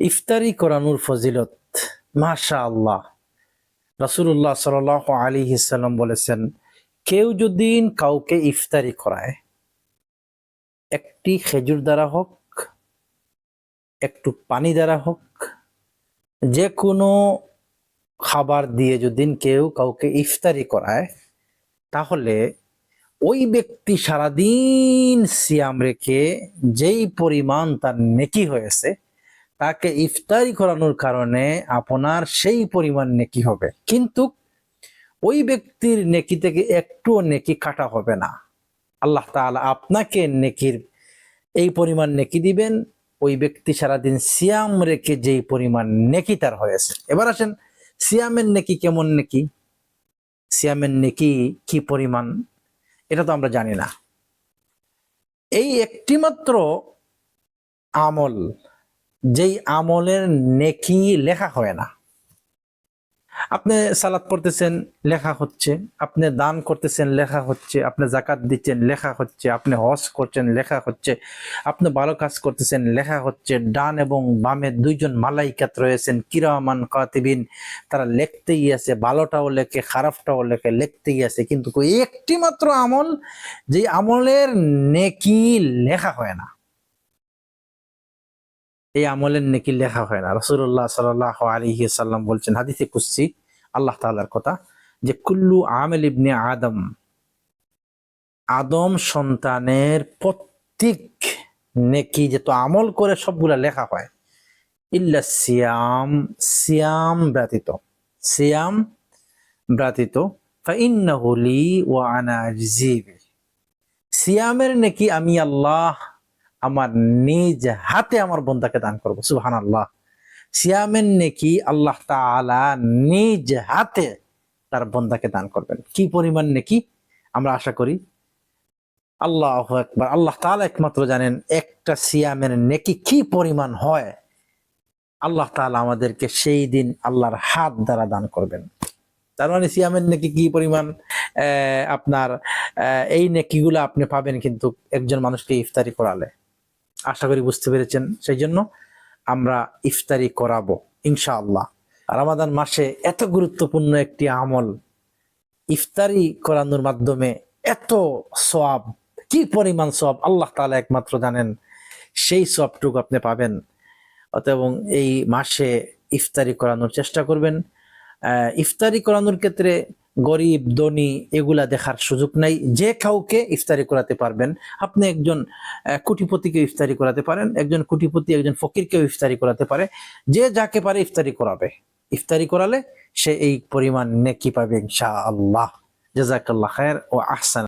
ইফতারি করানোর ফজিলত মাশাআল্লাহ। রাসূলুল্লাহ সাল্লাল্লাহু আলাইহি সাল্লাম বলেছেন, কেউ যদি কাউকে ইফতারি করায়, একটি খেজুর দ্বারা হোক, একটু পানি দ্বারা হোক, যে কোনো খাবার দিয়ে যদি কেউ কাউকে ইফতারি করায়, তাহলে ওই ব্যক্তি সারাদিন সিয়াম রেখে যেই পরিমাণ তার নেকি হয়েছে, তাকে ইফতারি করানোর কারণে আপনার সেই পরিমাণ নেকি হবে। কিন্তু ওই ব্যক্তির নেকি থেকে একটুও নেকি কাটা হবে না। আল্লাহ তাআলা আপনাকে নেকির এই পরিমাণ নেকি দিবেন, ওই ব্যক্তি সারাদিন সিয়াম রেখে যেই পরিমাণ নেকি তার হয়েছে। এবার আসেন, সিয়ামের নেকি কেমন নেকি, সিয়ামের নেকি কি পরিমাণ, এটা তো আমরা জানি না। এই একটি মাত্র আমল, যেই আমলের নেকি লেখা হয় না। আপনি সালাত পড়তেছেন, লেখা হচ্ছে। আপনি দান করতেছেন, লেখা হচ্ছে। আপনি যাকাত দিচ্ছেন, লেখা হচ্ছে। আপনি হজ করছেন, লেখা হচ্ছে। আপনি ভালো কাজ করতেছেন, লেখা হচ্ছে। ডান এবং বামে দুইজন মালাইকাত রয়েছেন, কিরামান কাতিবিন, তারা লিখতেই আছে, ভালোটাও লেখে, খারাপটাও লেখে, লিখতেই আছে। কিন্তু একটি মাত্র আমল, যে আমলের নেকি লেখা হয় না, এই আমলের নেকি লেখা হয় না। রাসূলুল্লাহ সাল্লাল্লাহু আলাইহি সাল্লাম বলছেন হাদিসে কুদসি, আল্লাহ তাআলার কথা, যে কুল্লু আমাল ইবনে আদম, আদম সন্তানের প্রত্যেক নেকি যত আমল করে সবগুলা লেখা হয়, ইল্লা সিয়াম, সিয়াম ব্যতীত, সিয়াম ব্যতীত, ফাইন্নাহু লি ওয়া আনা আজজি বিহি। সিয়ামের নেকি আমি আল্লাহ আমার নিজ হাতে আমার বন্দাকে দান করব। সুবহানাল্লাহ। সিয়ামের নেকি আল্লাহ তাআলা নিজ হাতে তার বন্দাকে দান করবেন। কি পরিমাণ নেকি আমরা আশা করি, আল্লাহু আকবার, আল্লাহ তাআলা একমাত্র জানেন একটা সিয়ামের নেকি কি পরিমাণ হয়। আল্লাহ তাআলা আমাদেরকে সেই দিন আল্লাহর হাত দ্বারা দান করবেন। তার মানে সিয়ামের নেকি কি পরিমাণ, আপনার এই নেকিগুলো আপনি পাবেন কিন্তু একজন মানুষকে ইফতারি করালে। আশা করি বুঝতে পেরেছেন। সেই জন্য আমরা ইফতারি করাবো ইনশাআল্লাহ। রমাদান মাসে এত গুরুত্বপূর্ণ একটি আমল, ইফতারি করানোর মাধ্যমে এত সওয়াব, কি পরিমাণ সওয়াব আল্লাহ তাআলা একমাত্র জানেন। সেই সওয়াবটুকু আপনি পাবেন। অতএব এই মাসে ইফতারি করানোর চেষ্টা করবেন। ইফতারি করানোর ক্ষেত্রে গরিব ধনী এগুলা দেখার সুযোগ নাই, যে কাউকে ইফতারি করাতে পারবেন। আপনি একজন কোটিপতিকে ইফতারি করাতে পারেন, একজন কোটিপতি একজন ফকিরকেও ইফতারি করাতে পারে। যে যাকে পারে ইফতারি করাবে, ইফতারি করালে সে এই পরিমাণ নেকি পাবে ইনশাআল্লাহ। জাযাকাল্লাহ খায়ের ও আহসান।